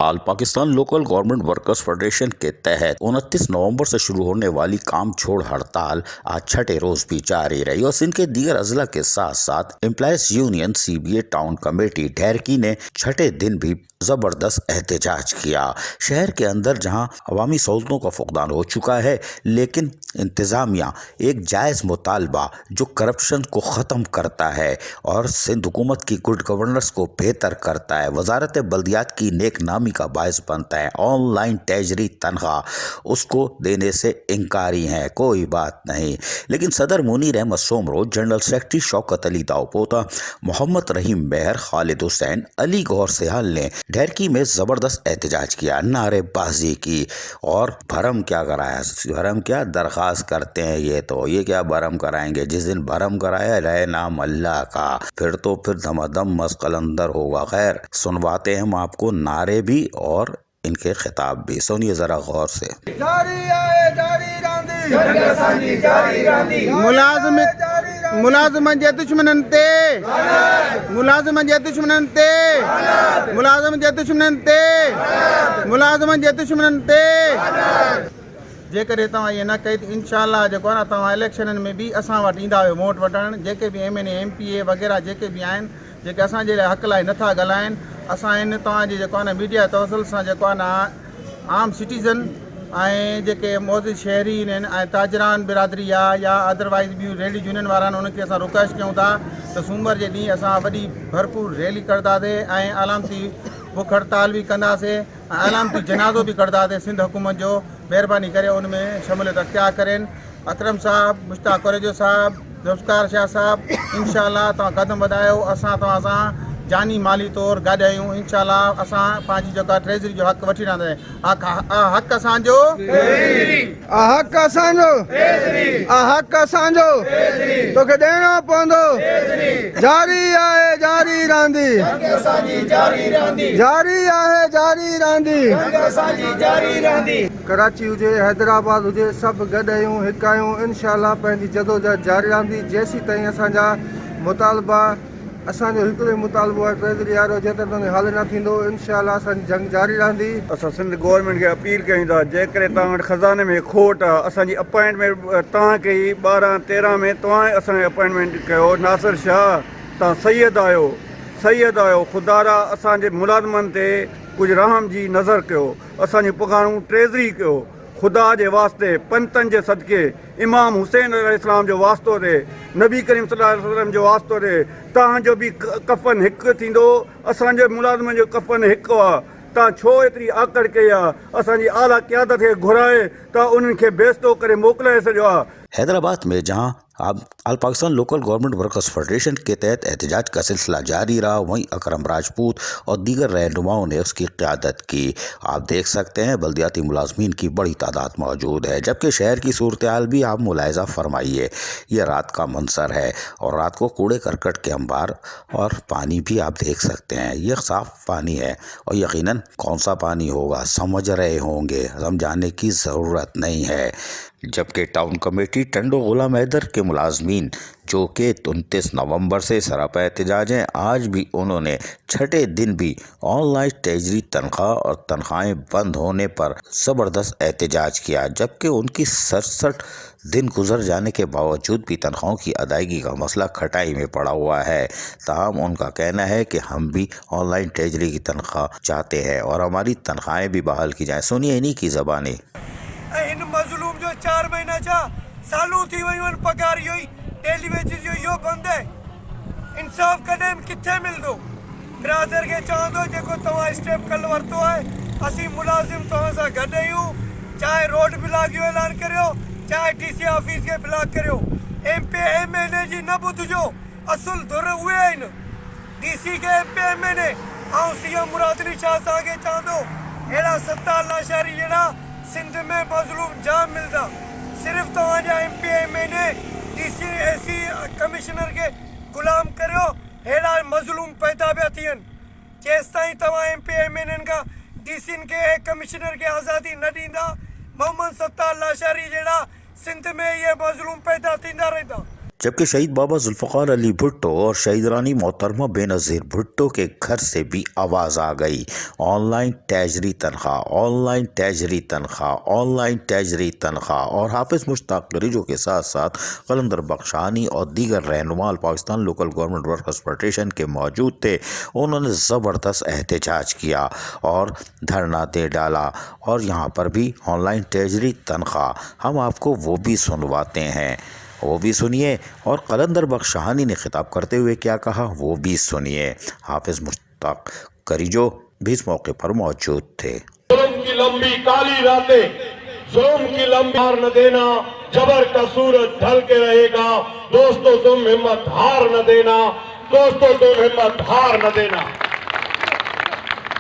All Pakistan local government workers federation के तहत 29 नवंबर से शुरू होने वाली काम छोड़ हड़ताल आज छठे रोज भी जारी रही और सिंध के दीगर अजला के साथ साथ employees union CBA town committee Daharki ने छठे दिन भी जबरदस्त एहतजाज किया। शहर के अंदर जहां अवामी सहूलतों का फुकदान हो चुका है, लेकिन इंतजामिया एक जायज मुतालबा जो करप्शन को ख़त्म करता है और सिंध हुकूमत की गुड गवर्नेंस को बेहतर करता है, वजारत बल्दियात की नेक नामी का बायस बनता है, ऑनलाइन तेजरी तनख्वाह उसको देने से इनकारी हैं, कोई बात नहीं। लेकिन सदर मुनीर अहमद सोमरोज, जनरल सेक्रेटरी शौकत अली दाऊपोता, मोहम्मद रहीम मेहर, खालिद हुसैन, अली गौर सेहाल ने ढेरकी में ज़बरदस्त एहतजाज किया, नारेबाजी की और भरम क्या कराया। भरम क्या दरख्वास्त करते हैं ये क्या भरम कराएंगे। जिस दिन भरम कराया रहे नाम अल्लाह का, फिर धमाधम मस्त कलंदर होगा। खैर, सुनवाते हैं हम आपको नारे भी और इनके खिताब भी, सुनिए जरा गौर से। मुलाजमन जे दुश्मनन ते मुलाजमन जे दुश्मनन ते मुलाजमन जे दुश्मनन ते मुलाजमन जे दुश्मनन ते जेकर तव्हां इहे न कई त इंशाअल्लाह जेको आहे न तव्हां इलेक्शननि में बि असां वटि ईंदा आहियो वोट वठणु। जेके बि MNA MPA वग़ैरह जेके बि आहिनि, जेके असांजे लाइ हक़ लाइ नथा ॻाल्हाइनि, असां इन तव्हांजी जेको आहे न मीडिया तवसल सां जेको आहे न आम सिटीज़न ऐं जेके मौजूद शहरीन आहिनि ऐं ताजरान बिरादरी आहे या अदरवाइज़ ॿियूं रैली यूनियन वारा आहिनि, उनखे असां रिक्वेस्ट कयूं था त सूमर जे ॾींहुं असां वॾी भरपूर रैली कंदासीं ऐं अलामती बुख हड़ताल भी कंदासीं ऐं अलामती जनाज़ो भी कंदासीं सिंध हुकूमत जो। महिरबानी करे उन में शमूलियत अख्तियार करें। अकरम साहब, मुश्ताक कुरेजो साहब, ज़ुल्फ़िकार शाह साहब, इंशाअल्लाह तव्हां कदम वधायो, असां तव्हां सां जानी माली तौर गॾु आहियूं। इंशाअल्लाह असां पंहिंजी जेका ट्रेज़री जो हक़ वठी रहंदासीं। हक़ असांजो, हक़ असांजो, हक़ असांजो, तोखे ॾियणो पवंदो। जारी आहे जारी रहंदी, जारी आहे जारी रहंदी। कराची हुजे, हैदराबाद हुजे, सभु गॾु आहियूं, हिकु आहियूं। इंशाअल्लाह पंहिंजी जदोजहद जारी रहंदी जेसीं ताईं असांजा मुतालबा, असांजो हिकिड़ो ई मुतालबो आहे ट्रेज़री वारो, जेतिरे ताईं हल न थींदो इंशाअल्लाह असांजी जंग जारी रहंदी। असां सिंध गवर्नमेंट खे अपील कयूं था, जेकॾहिं तव्हां वटि ख़ज़ाने में खोट आहे, असांजी अपॉइंटमेंट तव्हां कई 12-13 में, तव्हां असांखे अपॉइंटमेंट कयो। नासिर शाह, तव्हां सैयद आहियो, ख़ुदारा असांजे मुलाज़िमनि ते कुझु रहम जी नज़र कयो, असांजी पघारूं ट्रेज़री कयो। ख़ुदा जे वास्ते, पंतनि जे सदके, इमाम हुसैन अलैहिस्सलाम जो वास्तो ॾे, नबी करीम सल्लल्लाहु अलैहि वसल्लम जो वास्तो ॾे। तव्हांजो बि कफ़न हिकु थींदो, असांजे मुलाज़िमनि जो कफ़न हिकु आहे। तव्हां छो एतिरी आकड़ कई आहे? असांजी आला क़यादत खे घुराए तव्हां उन्हनि खे बेइज़्तो करे मोकिलाए छॾियो आहे। हैदराबाद में जहां all Pakistan local government workers federation के तहत एहतजाज का सिलसिला जारी रहा, वहीं अकरम राजपूत और दीगर रहनुमाओं ने उसकी क़यादत की। आप देख सकते हैं बल्दियाती मुलाजमीन की बड़ी तादाद मौजूद है, जबकि शहर की सूरत हाल भी आप मुलायजा फरमाइए। ये रात का मंजर है और रात को कूड़े करकट के अंबार और पानी भी आप देख सकते हैं। ये साफ़ पानी है और यकीनन कौन सा पानी होगा समझ रहे होंगे, समझाने की ज़रूरत नहीं है। जबकि टाउन कमेटी टंडो गुलाम हैदर के मुलाजमीन जो कि 29 नवंबर से सरापा एहतजाज हैं, आज भी उन्होंने छठे दिन भी ऑनलाइन तेजरी तनख्वाह और तनख्वाहें बंद होने पर ज़बरदस्त एहतजाज किया। जबकि उनकी 67 दिन गुजर जाने के बावजूद भी तनख्वाहों की अदायगी का मसला खटाई में पड़ा हुआ है। ताहम उनका कहना है कि हम भी ऑनलाइन तेजरी की तनख्वाह चाहते हैं और हमारी तनख्वाहें भी बहाल की जाएँ। सुनिए इन्हीं की ज़बानी। इन मज़लूम जो 4 महीना जा सालू थी वही पगार यो डेली वेजिस यो बंद है। इंसाफ कदे किथे मिलदो? ब्रादर के चाहंदो जेको तवा स्टेप कल वरतो है, असी मुलाजिम तवा सा गड आहियूं। चाहे रोड ब्लॉक जो ऐलान करियो, चाहे DC ऑफिस के ब्लॉक करियो। MP MNA जी न बुझजो, असुल धुर उहे आहिनि। DC के MP MNA ऐं CM मुरादनी शाह साहब के चाहंदो अहिड़ा 17 लाशारी जहिड़ा सिंध में मज़लूम जाम मिलता। सिर्फ तव्हांजा MP MNA DC AC commissioner के गुलाम करियो, अहिड़ा मज़लूम पैदा पिया थियनि। जेसिताईं तव्हां MP MNA का DC के कमिश्नर के आज़ादी न ॾींदा, मोहम्मद 17 लाशारी जहिड़ा सिंध में ये मज़लूम पैदा थींदा रहंदा। जबकि शहीद बाबा जुल्फ़िकार अली भुट्टो और शहीद रानी मोहतरमा बेनज़ीर भुट्टो के घर से भी आवाज़ आ गई, ऑनलाइन तैजरी तनख्वाह, ऑनलाइन तैजरी तनख्वाह, ऑनलाइन तैजरी तनख्वाह। और हाफिज़ मुश्ताक करीजो के साथ साथ कलंदर बख्शानी और दीगर रहनुमा Pakistan local government workers federation के मौजूद थे। उन्होंने ज़बरदस्त एहतजाज किया और धरना दे डाला। और यहाँ पर भी ऑनलाइन तैजरी तनख्वाह, हम आपको वो भी सुनवाते हैं, वो भी सुनिए। और कलंदर बख्शानी ने खिताब करते हुए क्या कहा वो भी सुनिए। हाफिज़ मुश्ताक करीजो भी इस मौके पर मौजूद थे। जुल्म की लंबी काली रातें, जुल्म की लंबी हार न देना, जबर का सूरज ढल के रहेगा। दोस्तों तुम हिम्मत हार न देना, दोस्तों तुम हिम्मत हार न देना।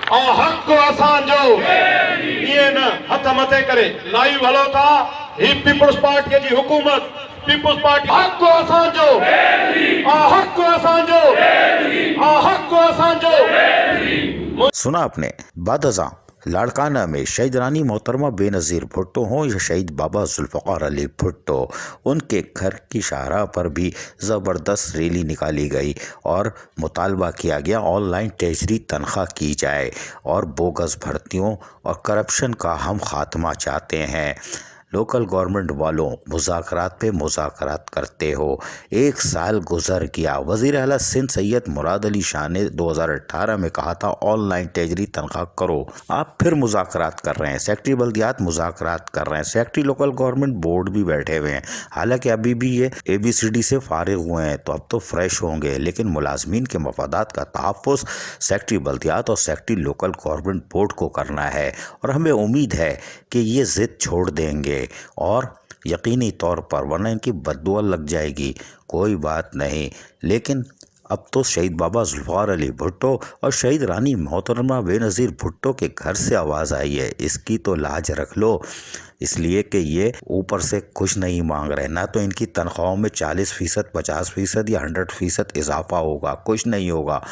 और हक को आसान जो ये न हथ मथे करे लाइव हलो था ही पीपल्स पार्टी की हुकूमत, पीपल्स पार्टी हक को आसान जो हक को आसान जो हक को आसान जो। सुना आपने बादजा लाड़काना में शहीद रानी मोहतरमा बेनज़ीर भुट्टो हों या शहीद बाबा जुल्फ़िकार अली भुट्टो, उनके घर की शाहराह पर भी ज़बरदस्त रैली निकाली गई और मुतालबा किया गया ऑनलाइन तैजरी तनख्वाह की जाए और बोगस भर्तियों और करप्शन का हम खात्मा चाहते हैं। लोकल गवर्नमेंट वालों मुज़ाकरात पे मुज़ाकरात करते हो, 1 साल गुजर गया। वज़ीर आला सिंध सैयद मुराद अली शाह ने 2018 में कहा था ऑनलाइन तैजरी तनख्वाह करो, आप फिर मुज़ाकरात कर रहे हैं। सेक्रेटरी बल्दियात मुज़ाकरात कर रहे हैं, सेक्रेटरी लोकल गवर्नमेंट बोर्ड भी बैठे हुए हैं। हालांकि अभी भी ये ABCD से फारिग हुए हैं तो अब तो फ्रेश होंगे, लेकिन मुलाजमीन के मफादात का तहफ़्फ़ुज़ सेक्रेटरी बल्दियात और सेक्रेटरी लोकल गवर्नमेंट बोर्ड को करना है। और हमें उम्मीद है कि ये ज़िद छोड़ देंगे और यकीनी तौर पर, वरना इनकी बद्दुआ लग जाएगी। कोई बात नहीं, लेकिन अब तो शहीद बाबा जुल्फ़िकार अली भुट्टो और शहीद रानी मोहतरमा बेनज़ीर भुट्टो के घर से आवाज़ आई है, इसकी तो लाज रख लो। इसलिए कि ये ऊपर से कुछ नहीं मांग रहे, ना तो इनकी तनख्वाहों में 40%, 50% या 100% इजाफा होगा, कुछ नहीं होगा।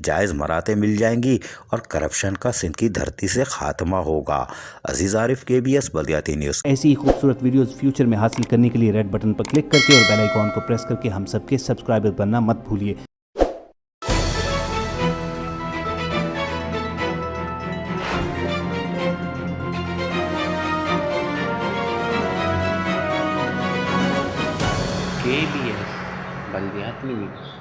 जायज़ मराते मिल जाएंगी और करप्शन का सिंध की धरती से खात्मा होगा। अजीज़ आरिफ, KBS बल्दियाती न्यूज़। ऐसी ही खूबसूरत वीडियोस फ्यूचर में हासिल करने के लिए रेड बटन पर क्लिक करके और बेल आइकॉन को प्रेस करके हम सबके सब्सक्राइबर बनना मत भूलिए। KBS बल्दियाती न्यूज़।